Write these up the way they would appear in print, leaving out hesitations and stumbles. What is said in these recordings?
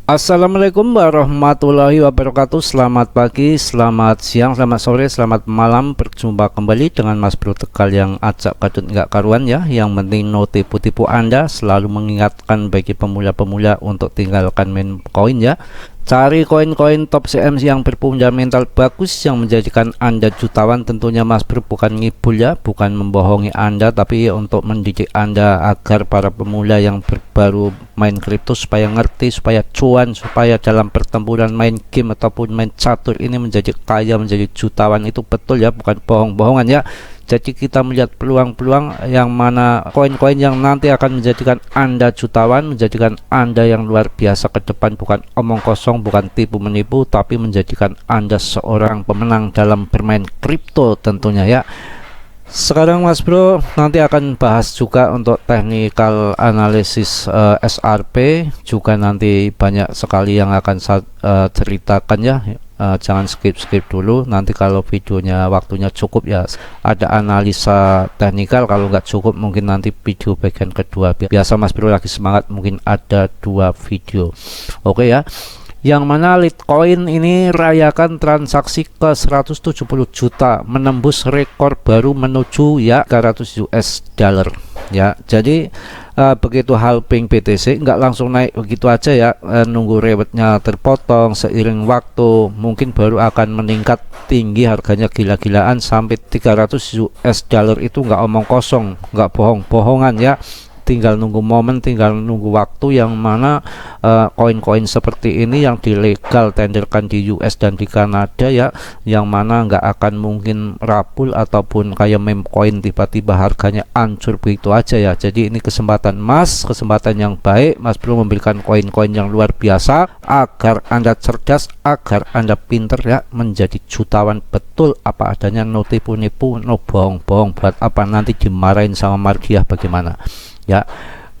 Assalamualaikum warahmatullahi wabarakatuh. Selamat pagi, selamat siang, selamat sore, selamat malam. Berjumpa kembali dengan Mas Bro Tegal yang acak kadut nggak karuan ya. Yang penting no tipu-tipu Anda. Selalu mengingatkan bagi pemula-pemula untuk tinggalkan main koin ya. Cari koin-koin top CMC yang berfundamental bagus yang menjadikan Anda jutawan. Tentunya Mas Bro bukan ngibul ya, bukan membohongi Anda, tapi untuk mendidik Anda agar para pemula yang baru main kripto supaya ngerti, supaya cuan, supaya dalam pertempuran main game ataupun main catur ini menjadi kaya, menjadi jutawan. Itu betul ya, bukan bohong-bohongan ya. Jadi kita melihat peluang-peluang yang mana koin-koin yang nanti akan menjadikan Anda jutawan, menjadikan Anda yang luar biasa ke depan, bukan omong kosong, bukan tipu menipu, tapi menjadikan Anda seorang pemenang dalam bermain kripto tentunya ya. Sekarang Mas Bro nanti akan bahas juga untuk technical analisis SRP, juga nanti banyak sekali yang akan saya ceritakan ya. Jangan skip dulu, nanti kalau videonya waktunya cukup ya ada analisa teknikal, kalau nggak cukup mungkin nanti video bagian kedua. Biasa Mas Bro lagi semangat, mungkin ada 2 video. Oke ya, yang mana Litecoin ini rayakan transaksi ke 170 juta, menembus rekor baru menuju ya 300 US dollar ya. Jadi begitu halving BTC nggak langsung naik begitu aja ya, nunggu rewardnya terpotong seiring waktu, mungkin baru akan meningkat tinggi harganya gila-gilaan sampai 300 US dollar. Itu nggak omong kosong, nggak bohong-bohongan ya. Tinggal nunggu momen, tinggal nunggu waktu yang mana koin-koin seperti ini yang dilegal tenderkan di US dan di Kanada ya, yang mana nggak akan mungkin rapul ataupun kayak meme coin tiba-tiba harganya hancur begitu aja ya. Jadi ini kesempatan emas, kesempatan yang baik. Mas Bro memberikan koin-koin yang luar biasa agar Anda cerdas, agar Anda pinter ya, menjadi jutawan betul apa adanya, no tipu-nipu, no bohong-bohong. Buat apa nanti dimarahin sama Mardiah bagaimana ya.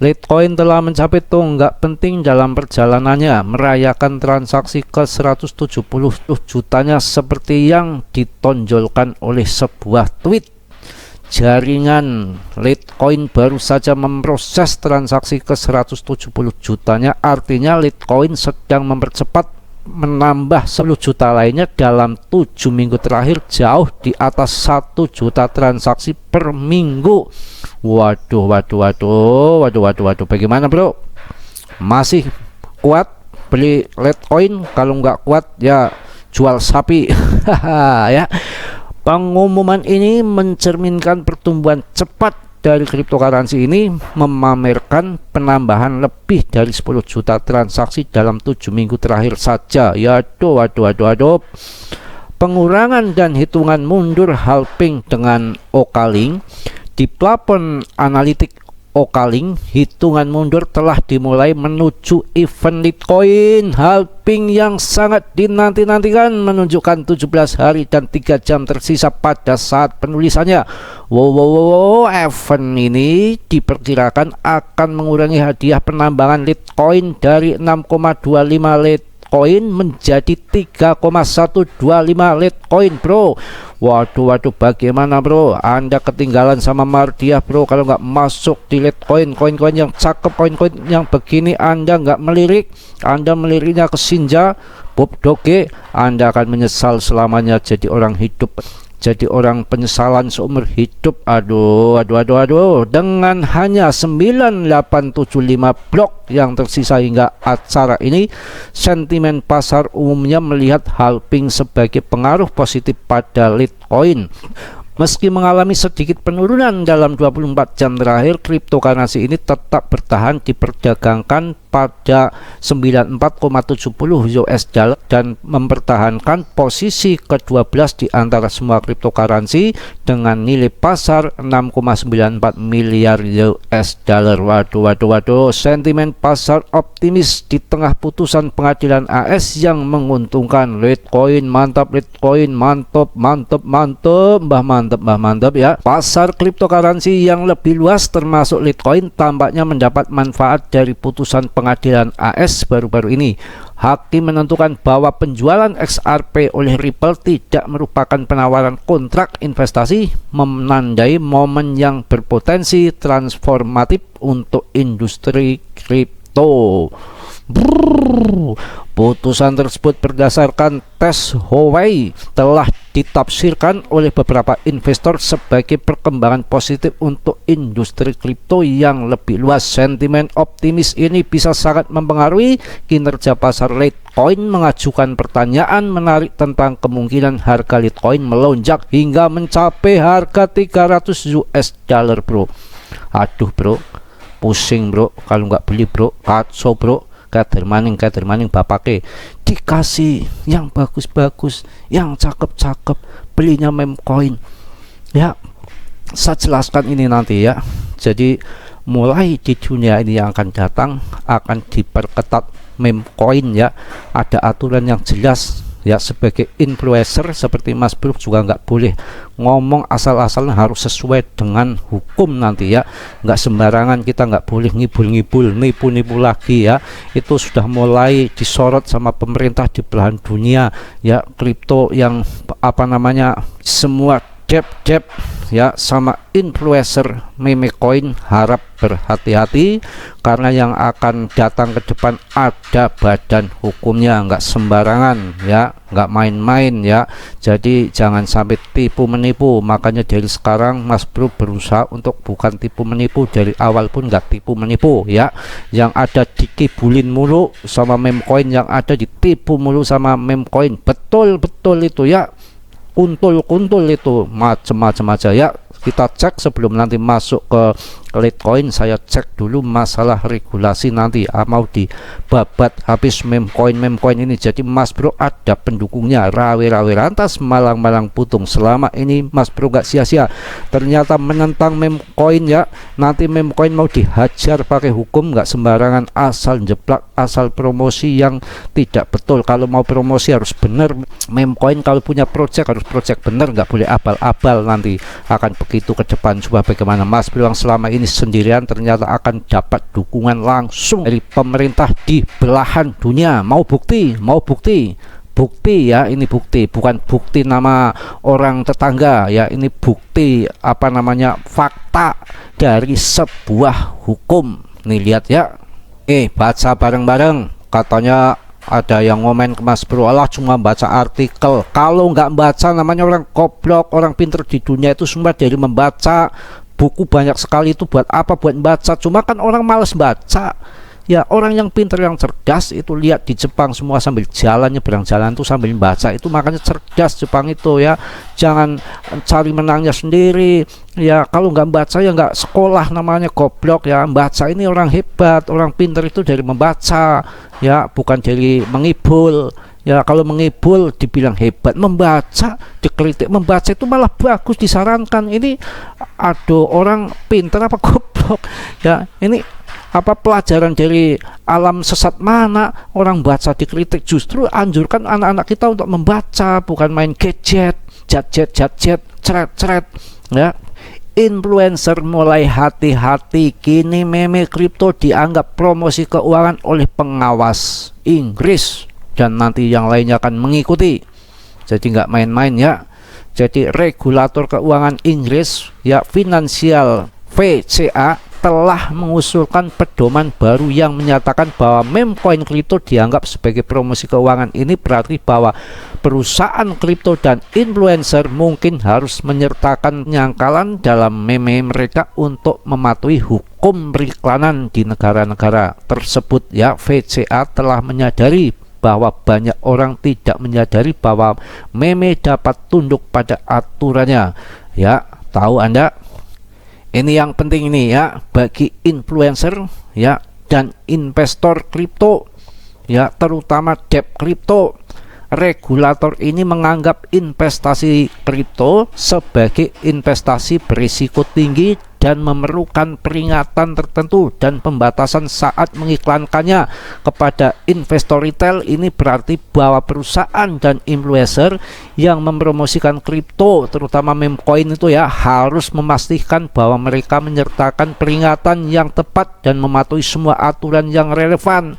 Litecoin telah mencapai tonggak penting dalam perjalanannya, merayakan transaksi ke 170 jutanya seperti yang ditonjolkan oleh sebuah tweet. Jaringan Litecoin baru saja memproses transaksi ke 170 jutanya, artinya Litecoin sedang mempercepat menambah 10 juta lainnya dalam 7 minggu terakhir, jauh di atas 1 juta transaksi per minggu. Waduh, bagaimana Bro? Masih kuat beli Litecoin? Kalau nggak kuat ya jual sapi. Ya. Pengumuman ini mencerminkan pertumbuhan cepat dari cryptocurrency ini, memamerkan penambahan lebih dari 10 juta transaksi dalam 7 minggu terakhir saja. Ya waduh. Pengurangan dan hitungan mundur halving dengan Okaling. Di plafon analitik Okaling, hitungan mundur telah dimulai menuju event Litecoin halving yang sangat dinanti-nantikan, menunjukkan 17 hari dan 3 jam tersisa pada saat penulisannya. Wow, event ini diperkirakan akan mengurangi hadiah penambangan Litecoin dari 6,25 Litecoin menjadi 3,125 Litecoin Bro. Waduh, bagaimana Bro? Anda ketinggalan sama Mardiah Bro kalau nggak masuk di Litecoin. Koin-koin yang cakep, koin-koin yang begini Anda nggak melirik, Anda meliriknya ke Sinja, Bob Doge, Anda akan menyesal selamanya jadi orang hidup, jadi orang penyesalan seumur hidup. Aduh. Dengan hanya 9875 blok yang tersisa hingga acara ini, sentimen pasar umumnya melihat halving sebagai pengaruh positif pada Litecoin. Meski mengalami sedikit penurunan dalam 24 jam terakhir, cryptocurrency ini tetap bertahan diperdagangkan pada 94,70 US dollar dan mempertahankan posisi ke-12 di antara semua cryptocurrency dengan nilai pasar 6,94 miliar US dollar. Waduh, sentimen pasar optimis di tengah putusan pengadilan AS yang menguntungkan Litecoin. Mantap Litecoin, mantap ya. Pasar cryptocurrency yang lebih luas termasuk Litecoin tampaknya mendapat manfaat dari putusan pengadilan AS baru-baru ini. Hakim menentukan bahwa penjualan XRP oleh Ripple tidak merupakan penawaran kontrak investasi, menandai momen yang berpotensi transformatif untuk industri kripto. Brrr. Putusan tersebut berdasarkan tes Huawei telah ditafsirkan oleh beberapa investor sebagai perkembangan positif untuk industri kripto yang lebih luas. Sentimen optimis ini bisa sangat mempengaruhi kinerja pasar Litecoin, mengajukan pertanyaan menarik tentang kemungkinan harga Litecoin melonjak hingga mencapai harga 300 US dollar, bro. Aduh, bro, pusing, bro, kalau nggak beli, bro, kacau, bro. Kader maning bapake dikasih yang bagus-bagus, yang cakep-cakep, belinya meme coin. Ya, saya jelaskan ini nanti ya. Jadi mulai di dunia ini yang akan datang akan diperketat meme coin ya. Ada aturan yang jelas ya. Sebagai influencer seperti Mas Bro juga nggak boleh ngomong asal-asalan, harus sesuai dengan hukum nanti ya. Nggak sembarangan, kita nggak boleh ngibul-ngibul, nipu-nipu lagi ya. Itu sudah mulai disorot sama pemerintah di belahan dunia ya. Kripto yang apa namanya, semua debt ya sama influencer meme coin, harap berhati-hati karena yang akan datang ke depan ada badan hukumnya, nggak sembarangan ya, nggak main-main ya. Jadi jangan sampai tipu menipu. Makanya dari sekarang Mas Bro berusaha untuk bukan tipu menipu, dari awal pun nggak tipu menipu ya. Yang ada dikibulin mulu sama meme coin, yang ada ditipu mulu sama meme coin, betul-betul itu ya. Kuntul itu macam-macam aja ya. Kita cek sebelum nanti masuk ke Litecoin, saya cek dulu masalah regulasi nanti mau dibabat habis meme coin ini. Jadi Mas Bro ada pendukungnya, rawe-rawe lantas malang-malang putung. Selama ini Mas Bro gak sia-sia ternyata menentang meme coin ya. Nanti meme coin mau dihajar pakai hukum, nggak sembarangan asal jeplak, asal promosi yang tidak betul. Kalau mau promosi harus bener. Meme coin kalau punya project harus project bener, nggak boleh abal-abal. Nanti akan begitu ke depan. Coba bagaimana Mas Bro yang selama ini sendirian ternyata akan dapat dukungan langsung dari pemerintah di belahan dunia. Mau bukti ya, ini bukti, bukan bukti nama orang tetangga ya, ini bukti apa namanya, fakta dari sebuah hukum. Nih lihat ya, baca bareng-bareng. Katanya ada yang ngomen ke Mas Bro, Allah cuma baca artikel. Kalau nggak baca namanya orang goblok. Orang pinter di dunia itu semua dari membaca. Buku banyak sekali, itu buat apa? Buat baca. Cuma kan orang males baca ya. Orang yang pinter, yang cerdas itu lihat di Jepang semua sambil jalan, nyebrang jalan tuh sambil baca. Itu makanya cerdas Jepang itu ya. Jangan cari menangnya sendiri ya. Kalau nggak baca ya nggak sekolah, namanya goblok ya. Baca ini orang hebat, orang pinter itu dari membaca ya, bukan dari mengibul ya. Kalau mengibul dibilang hebat, membaca dikritik. Membaca itu malah bagus, disarankan. Ini aduh, orang pinter apa goblok ya. Ini apa pelajaran dari alam sesat mana? Orang baca dikritik. Justru anjurkan anak-anak kita untuk membaca, bukan main gadget, ceret ya. Influencer mulai hati-hati. Kini meme kripto dianggap promosi keuangan oleh pengawas Inggris, dan nanti yang lainnya akan mengikuti. Jadi nggak main-main ya. Jadi regulator keuangan Inggris ya, Financial FCA, telah mengusulkan pedoman baru yang menyatakan bahwa meme coin kripto dianggap sebagai promosi keuangan. Ini berarti bahwa perusahaan kripto dan influencer mungkin harus menyertakan penyangkalan dalam meme mereka untuk mematuhi hukum periklanan di negara-negara tersebut ya. FCA telah menyadari bahwa banyak orang tidak menyadari bahwa meme dapat tunduk pada aturannya ya. Tahu Anda? Ini yang penting ini ya, bagi influencer ya dan investor kripto ya, terutama debt kripto. Regulator ini menganggap investasi kripto sebagai investasi berisiko tinggi dan memerlukan peringatan tertentu dan pembatasan saat mengiklankannya kepada investor retail. Ini berarti bahwa perusahaan dan influencer yang mempromosikan kripto, terutama meme coin itu ya, harus memastikan bahwa mereka menyertakan peringatan yang tepat dan mematuhi semua aturan yang relevan.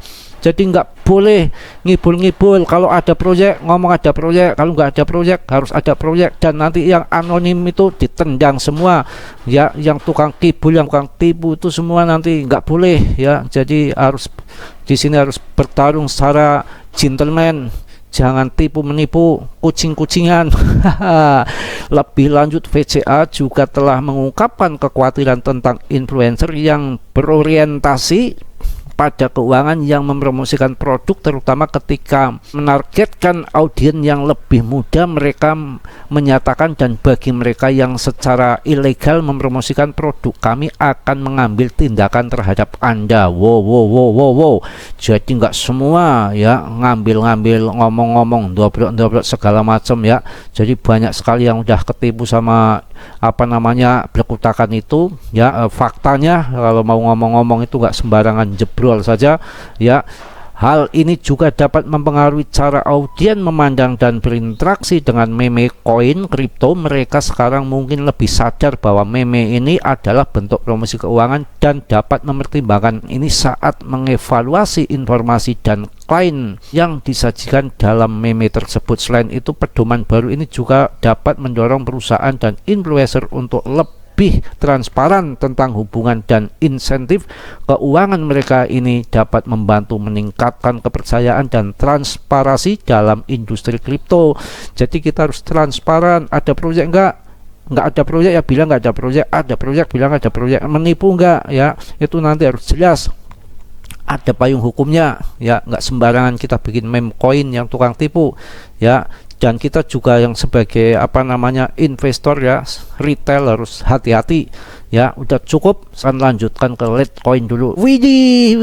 Jadi nggak boleh ngibul-ngibul. Kalau ada proyek ngomong ada proyek, kalau nggak ada proyek harus ada proyek, dan nanti yang anonim itu ditendang semua ya, yang tukang kibul, yang tukang tipu itu semua nanti nggak boleh ya. Jadi harus di sini harus bertarung secara gentleman. Jangan tipu menipu, kucing-kucingan. Lebih lanjut, VCA juga telah mengungkapkan kekhawatiran tentang influencer yang berorientasi pada keuangan yang mempromosikan produk, terutama ketika menargetkan audiens yang lebih muda. Mereka menyatakan, dan bagi mereka yang secara ilegal mempromosikan produk, kami akan mengambil tindakan terhadap Anda. Wow. Jadi nggak semua ya ngambil ngomong-ngomong dobrok segala macam ya. Jadi banyak sekali yang udah ketipu sama berkutakan itu ya. Faktanya kalau mau ngomong-ngomong itu nggak sembarangan jebrol saja ya. Hal ini juga dapat mempengaruhi cara audiens memandang dan berinteraksi dengan meme koin kripto. Mereka sekarang mungkin lebih sadar bahwa meme ini adalah bentuk promosi keuangan dan dapat mempertimbangkan ini saat mengevaluasi informasi dan klaim yang disajikan dalam meme tersebut. Selain itu, pedoman baru ini juga dapat mendorong perusahaan dan influencer untuk lebih transparan tentang hubungan dan insentif keuangan mereka. Ini dapat membantu meningkatkan kepercayaan dan transparansi dalam industri kripto. Jadi kita harus transparan. Ada proyek nggak ada proyek ya bilang nggak ada proyek, ada proyek bilang ada proyek. Menipu nggak ya, itu nanti harus jelas, ada payung hukumnya ya. Nggak sembarangan kita bikin meme koin yang tukang tipu ya. Dan kita juga yang sebagai investor ya, retail harus hati-hati ya. Udah cukup, saya lanjutkan ke Litecoin dulu. Widih,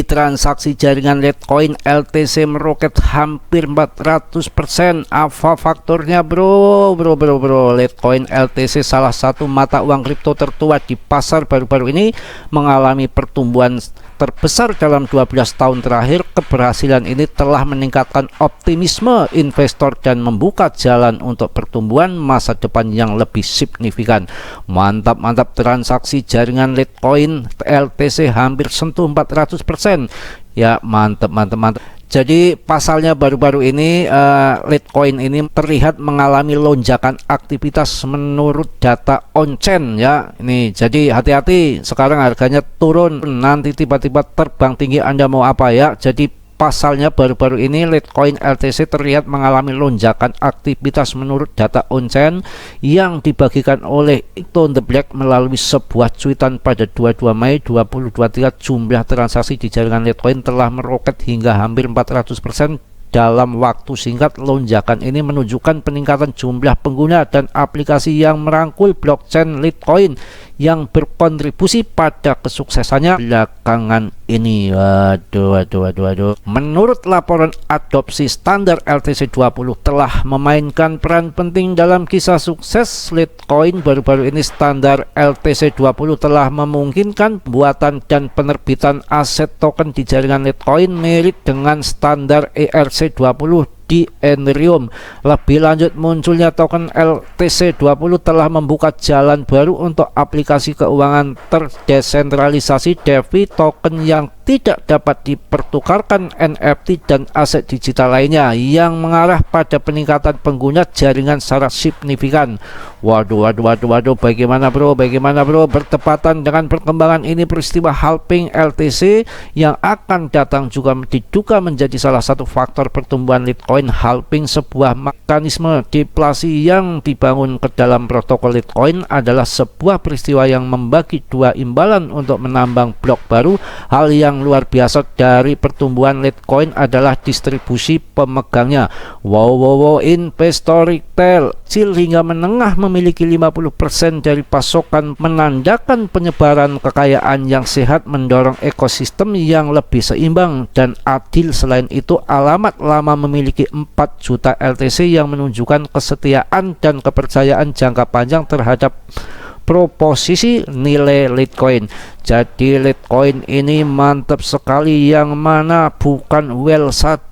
transaksi jaringan Litecoin LTC meroket hampir 400%. Apa faktornya bro? Litecoin LTC, salah satu mata uang kripto tertua di pasar, baru-baru ini mengalami pertumbuhan terbesar dalam 12 tahun terakhir. Keberhasilan ini telah meningkatkan optimisme investor dan membuka jalan untuk pertumbuhan masa depan yang lebih signifikan. Mantap, transaksi jaringan Litecoin LTC hampir sentuh 400% ya. Mantap. Jadi pasalnya baru-baru ini Litecoin ini terlihat mengalami lonjakan aktivitas menurut data on-chain ya. Ini jadi hati-hati, sekarang harganya turun, nanti tiba-tiba terbang tinggi, Anda mau apa ya. Jadi pasalnya baru-baru ini Litecoin LTC terlihat mengalami lonjakan aktivitas menurut data on-chain yang dibagikan oleh Ito The Black melalui sebuah cuitan pada 22 Mei 2023. Jumlah transaksi di jaringan Litecoin telah meroket hingga hampir 400% dalam waktu singkat. Lonjakan ini menunjukkan peningkatan jumlah pengguna dan aplikasi yang merangkul blockchain Litecoin yang berkontribusi pada kesuksesannya belakangan ini. Waduh. Menurut laporan, adopsi standar LTC20 telah memainkan peran penting dalam kisah sukses Litecoin. Baru-baru ini standar LTC20 telah memungkinkan pembuatan dan penerbitan aset token di jaringan Litecoin mirip dengan standar ERC20 di Ethereum. Lebih lanjut, munculnya token LTC20 telah membuka jalan baru untuk aplikasi keuangan terdesentralisasi DeFi, token yang tidak dapat dipertukarkan, NFT dan aset digital lainnya, yang mengarah pada peningkatan pengguna jaringan secara signifikan. Waduh, bagaimana bro? Bertepatan dengan perkembangan ini, peristiwa halving LTC yang akan datang juga diduga menjadi salah satu faktor pertumbuhan Litecoin. Halving, sebuah mekanisme deflasi yang dibangun ke dalam protokol Litecoin, adalah sebuah peristiwa yang membagi dua imbalan untuk menambang blok baru. Hal yang luar biasa dari pertumbuhan Litecoin adalah distribusi pemegangnya. Wow, investor retail kecil hingga menengah memiliki 50% dari pasokan, menandakan penyebaran kekayaan yang sehat, mendorong ekosistem yang lebih seimbang dan adil. Selain itu, alamat lama memiliki 4 juta LTC yang menunjukkan kesetiaan dan kepercayaan jangka panjang terhadap proposisi nilai Litecoin. Jadi Litecoin ini mantap sekali, yang mana bukan well saja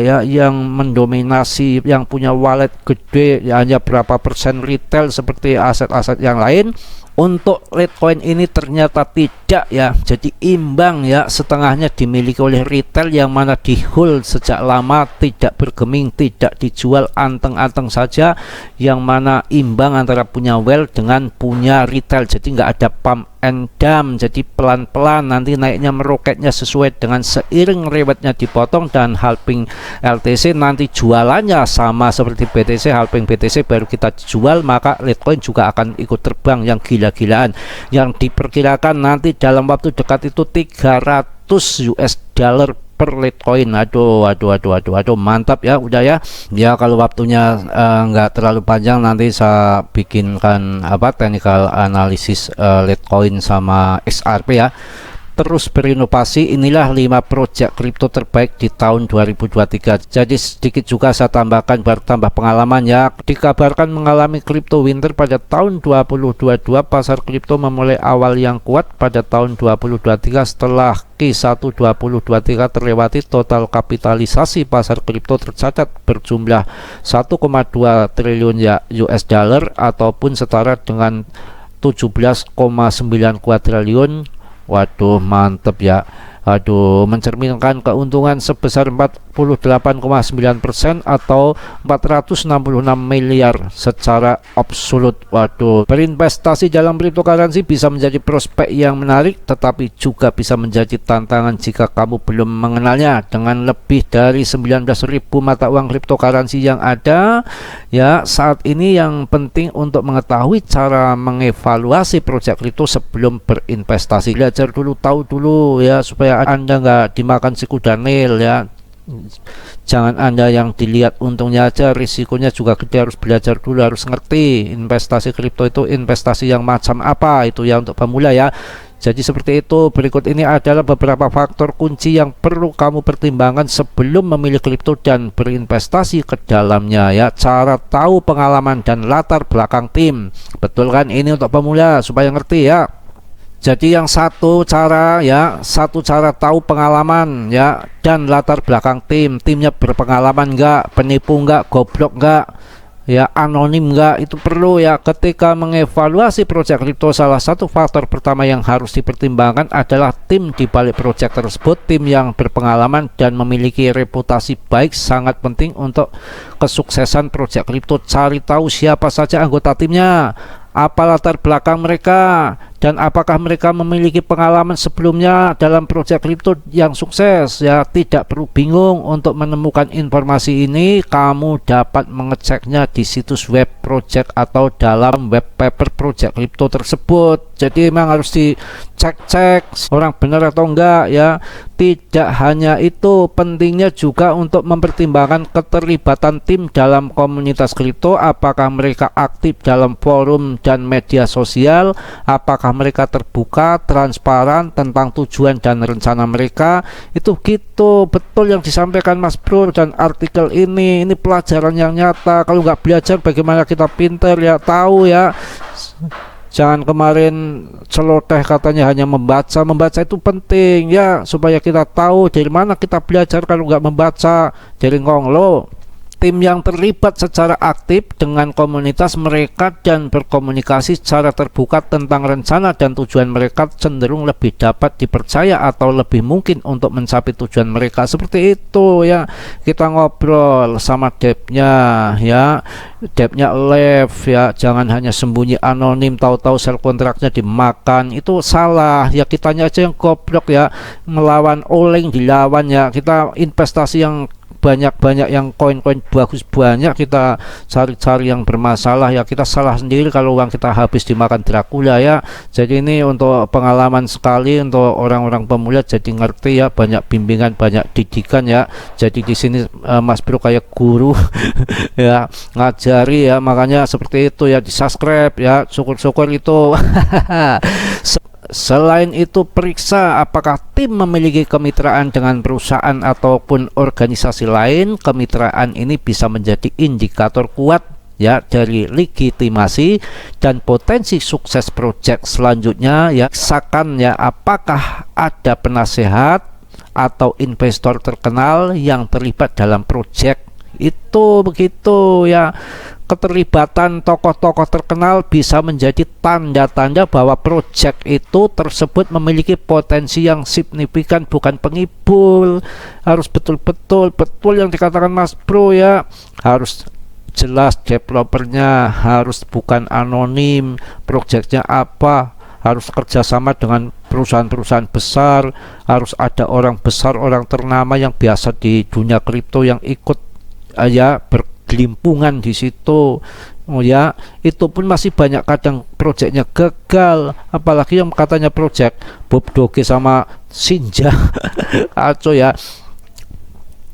ya yang mendominasi, yang punya wallet gede ya, hanya berapa persen retail seperti aset-aset yang lain Untuk Litecoin ini ternyata tidak ya, jadi imbang ya, setengahnya dimiliki oleh retail yang mana di hold sejak lama, tidak bergeming, tidak dijual, anteng-anteng saja, yang mana imbang antara punya whale dengan punya retail, jadi nggak ada pump and dump, jadi pelan-pelan nanti naiknya meroketnya sesuai dengan seiring rewetnya dipotong, dan halving LTC nanti jualannya sama seperti BTC, halving BTC baru kita jual, maka Litecoin juga akan ikut terbang yang gila-gilaan, yang diperkirakan nanti dalam waktu dekat itu 300 US dollar per Litecoin. Aduh, mantap ya, udah ya. Ya kalau waktunya nggak terlalu panjang, nanti saya bikinkan technical analysis Litecoin sama XRP ya. Terus berinovasi, inilah 5 proyek kripto terbaik di tahun 2023. Jadi sedikit juga saya tambahkan bertambah pengalaman ya. Dikabarkan mengalami crypto winter pada tahun 2022. Pasar kripto memulai awal yang kuat pada tahun 2023 setelah Q1 2023 terlewati. Total kapitalisasi pasar kripto tercatat berjumlah 1,2 triliun ya US dollar, ataupun setara dengan 17,9 kuadriliun. Waduh, mantep ya. Aduh, mencerminkan keuntungan sebesar 48,9% atau 466 miliar secara absolut. Waduh, berinvestasi dalam cryptocurrency bisa menjadi prospek yang menarik, tetapi juga bisa menjadi tantangan jika kamu belum mengenalnya. Dengan lebih dari 19.000 mata uang cryptocurrency yang ada ya saat ini, yang penting untuk mengetahui cara mengevaluasi proyek kripto sebelum berinvestasi. Belajar dulu, tahu dulu ya, supaya Anda nggak dimakan si kuda nil ya. Jangan Anda yang dilihat untungnya aja, risikonya juga gede. Harus belajar dulu, harus ngerti investasi kripto itu investasi yang macam apa, itu ya untuk pemula ya. Jadi seperti itu. Berikut ini adalah beberapa faktor kunci yang perlu kamu pertimbangkan sebelum memilih kripto dan berinvestasi ke dalamnya ya. Cara tahu pengalaman dan latar belakang tim. Betul kan, ini untuk pemula supaya ngerti ya. Jadi yang satu cara tahu pengalaman ya dan latar belakang tim. Timnya berpengalaman enggak, penipu enggak, goblok enggak, ya anonim enggak, itu perlu ya. Ketika mengevaluasi proyek kripto, salah satu faktor pertama yang harus dipertimbangkan adalah tim di balik proyek tersebut. Tim yang berpengalaman dan memiliki reputasi baik sangat penting untuk kesuksesan proyek kripto. Cari tahu siapa saja anggota timnya, apa latar belakang mereka, dan apakah mereka memiliki pengalaman sebelumnya dalam proyek kripto yang sukses ya. Tidak perlu bingung untuk menemukan informasi ini. Kamu dapat mengeceknya di situs web project atau dalam web paper proyek kripto tersebut. Jadi memang harus dicek-cek orang benar atau enggak ya. Tidak hanya itu, pentingnya juga untuk mempertimbangkan keterlibatan tim dalam komunitas kripto. Apakah mereka aktif dalam forum dan media sosial, apakah mereka terbuka, transparan tentang tujuan dan rencana mereka. Itu gitu, betul yang disampaikan Mas Bro dan artikel ini pelajaran yang nyata. Kalau nggak belajar bagaimana kita pinter ya, tahu ya. Jangan kemarin celoteh katanya hanya membaca itu penting ya, supaya kita tahu dari mana kita belajar. Kalau nggak membaca dari ngonglo. Tim yang terlibat secara aktif dengan komunitas mereka dan berkomunikasi secara terbuka tentang rencana dan tujuan mereka cenderung lebih dapat dipercaya atau lebih mungkin untuk mencapai tujuan mereka. Seperti itu ya. Kita ngobrol sama depnya ya, depnya live ya. Jangan hanya sembunyi anonim, tahu-tahu sel kontraknya dimakan. Itu salah ya, kitanya aja yang goblok ya, melawan oleng dilawan ya. Kita investasi yang banyak yang koin-koin bagus banyak, kita cari-cari yang bermasalah ya. Kita salah sendiri kalau uang kita habis dimakan Dracula ya. Jadi ini untuk pengalaman sekali untuk orang-orang pemula, jadi ngerti ya, banyak bimbingan, banyak didikan ya. Jadi di sini Mas Bro kayak guru ya, ngajari ya. Makanya seperti itu ya, di subscribe ya, syukur-syukur itu. Selain itu, periksa apakah tim memiliki kemitraan dengan perusahaan ataupun organisasi lain. Kemitraan ini bisa menjadi indikator kuat ya dari legitimasi dan potensi sukses proyek selanjutnya ya. Sakan ya, apakah ada penasehat atau investor terkenal yang terlibat dalam proyek itu, begitu ya. keterlibatan tokoh-tokoh terkenal bisa menjadi tanda-tanda bahwa proyek itu tersebut memiliki potensi yang signifikan, bukan pengibul. Harus betul-betul yang dikatakan Mas Bro ya, harus jelas developernya, harus bukan anonim, proyeknya apa, harus kerjasama dengan perusahaan-perusahaan besar, harus ada orang besar, orang ternama yang biasa di dunia kripto yang ikut ya bergelimpungan di situ. Oh ya, itu pun masih banyak kadang proyeknya gagal, apalagi yang katanya proyek Bob Doge sama Sinja kacau ya.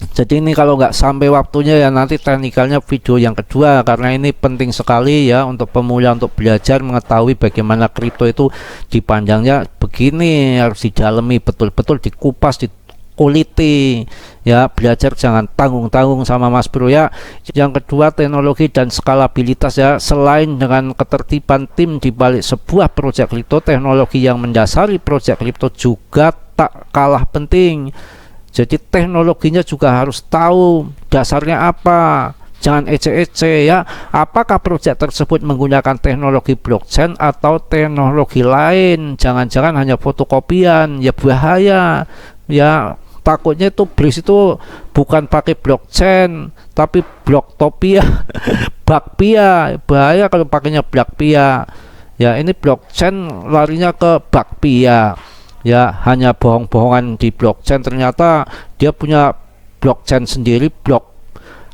Jadi ini kalau nggak sampai waktunya ya nanti teknikalnya video yang kedua, karena ini penting sekali ya untuk pemula, untuk belajar mengetahui bagaimana kripto itu dipandangnya begini, harus didalami betul-betul, dikupas, dikuliti ya, belajar jangan tanggung-tanggung sama Mas Bro ya. Yang kedua, teknologi dan skalabilitas ya. Selain dengan ketertiban tim di balik sebuah proyek kripto, teknologi yang mendasari proyek kripto juga tak kalah penting. Jadi teknologinya juga harus tahu dasarnya apa, jangan ece-ece ya. Apakah proyek tersebut menggunakan teknologi blockchain atau teknologi lain? Jangan-jangan hanya fotokopian, ya bahaya ya. Takutnya itu Bris itu bukan pakai blockchain tapi Blocktopia Bakpia, bahaya kalau pakainya Bakpia ya. Ini blockchain larinya ke Bakpia ya, hanya bohong-bohongan di blockchain, ternyata dia punya blockchain sendiri,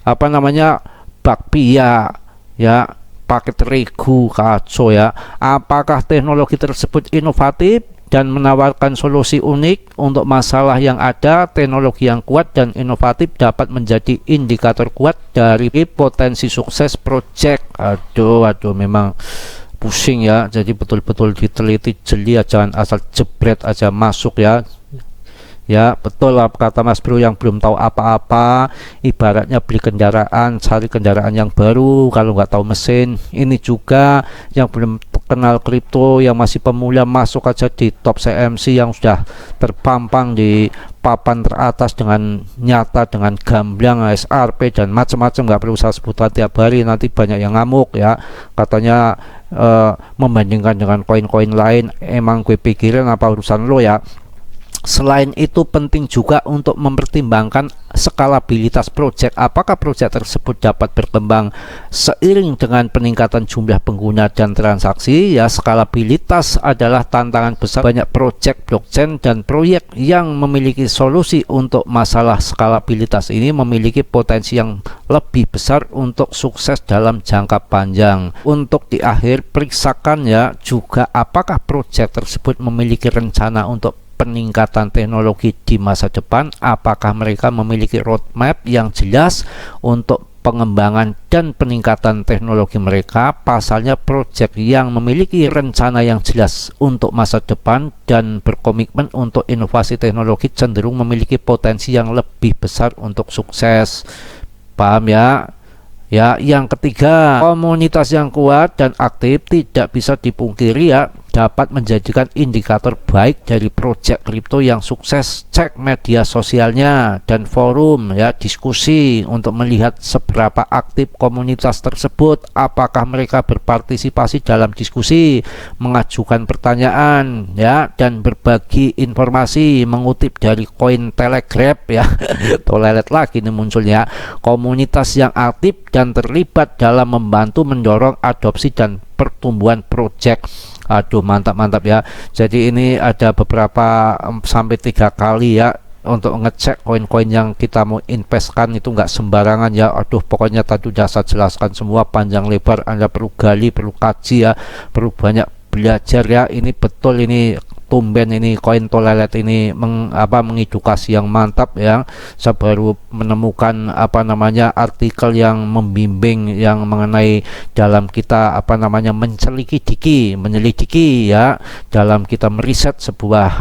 apa namanya, Bakpia ya, paket regu, kacau ya. Apakah teknologi tersebut inovatif dan menawarkan solusi unik untuk masalah yang ada? Teknologi yang kuat dan inovatif dapat menjadi indikator kuat dari potensi sukses proyek. Aduh memang pusing ya, jadi betul-betul diteliti, jeli ya, jangan asal jebret aja masuk ya. Ya betul lah kata Mas Bro yang belum tahu apa-apa, ibaratnya beli kendaraan, cari kendaraan yang baru kalau nggak tahu mesin. Ini juga yang belum kenal kripto, yang masih pemula, masuk aja di top CMC yang sudah terpampang di papan teratas dengan nyata, dengan gamblang, SRP dan macam-macam, nggak perlu saya sebutkan tiap hari, nanti banyak yang ngamuk ya, katanya membandingkan dengan koin-koin lain. Emang gue pikirin apa urusan lo ya. Selain itu penting juga untuk mempertimbangkan skalabilitas proyek. Apakah proyek tersebut dapat berkembang seiring dengan peningkatan jumlah pengguna dan transaksi ya. Skalabilitas adalah tantangan besar banyak proyek blockchain, dan proyek yang memiliki solusi untuk masalah skalabilitas ini memiliki potensi yang lebih besar untuk sukses dalam jangka panjang. Untuk di akhir, periksakan ya juga apakah proyek tersebut memiliki rencana untuk peningkatan teknologi di masa depan. Apakah mereka memiliki roadmap yang jelas untuk pengembangan dan peningkatan teknologi mereka? Pasalnya, proyek yang memiliki rencana yang jelas untuk masa depan dan berkomitmen untuk inovasi teknologi cenderung memiliki potensi yang lebih besar untuk sukses. Paham ya? Ya, yang ketiga, komunitas yang kuat dan aktif tidak bisa dipungkiri ya, dapat menjadikan indikator baik dari proyek kripto yang sukses. Cek media sosialnya dan forum ya, diskusi untuk melihat seberapa aktif komunitas tersebut, apakah mereka berpartisipasi dalam diskusi, mengajukan pertanyaan ya, dan berbagi informasi. Mengutip dari koin Telegraph ya toilet lagi ini munculnya, komunitas yang aktif dan terlibat dalam membantu mendorong adopsi dan pertumbuhan proyek. Aduh mantap ya. Jadi ini ada beberapa sampai 3 kali ya untuk ngecek koin-koin yang kita mau investkan, itu nggak sembarangan ya. Aduh pokoknya tadi udah saya jelaskan semua panjang lebar, Anda perlu gali, perlu kaji ya, perlu banyak belajar ya. Ini betul, ini tumben ini koin toilet ini mengedukasi yang mantap ya. Saya baru menemukan artikel yang membimbing yang mengenai dalam kita menyelidiki ya, dalam kita meriset sebuah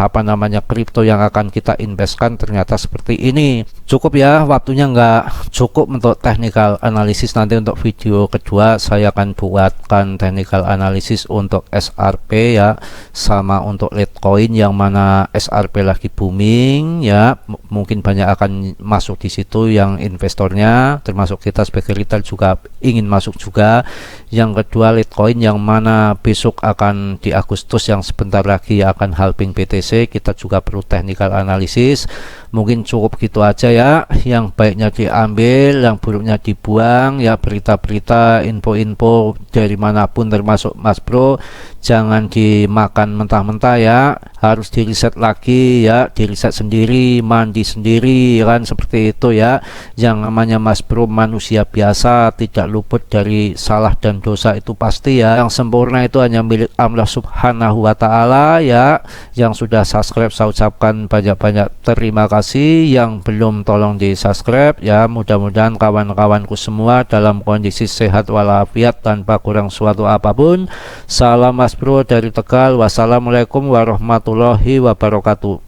kripto yang akan kita investkan, ternyata seperti ini. Cukup ya, waktunya nggak cukup untuk technical analysis. Nanti untuk video kedua saya akan buatkan technical analysis untuk SRP ya, sama untuk Litecoin yang mana SRP lagi booming ya. Mungkin banyak akan masuk di situ yang investornya, termasuk kita sebagai retail juga ingin masuk juga. Yang kedua Litecoin yang mana besok akan di Agustus yang sebentar lagi akan halving BTC, kita juga perlu technical analysis. Mungkin cukup gitu aja ya, yang baiknya diambil, yang buruknya dibuang ya. Berita-berita, info-info dari manapun termasuk Mas Bro jangan dimakan mentah-mentah ya, harus diriset lagi ya, diriset sendiri, mandi sendiri kan, seperti itu ya. Yang namanya Mas Bro manusia biasa, tidak luput dari salah dan dosa itu pasti ya. Yang sempurna itu hanya milik Allah Subhanahu wa Ta'ala ya. Yang sudah subscribe saya ucapkan banyak-banyak terima kasih. Yang belum tolong di subscribe ya. Mudah-mudahan kawan-kawanku semua dalam kondisi sehat walafiat tanpa kurang suatu apapun. Salam Mas Bro dari Tegal. Wassalamualaikum warahmatullahi wabarakatuh.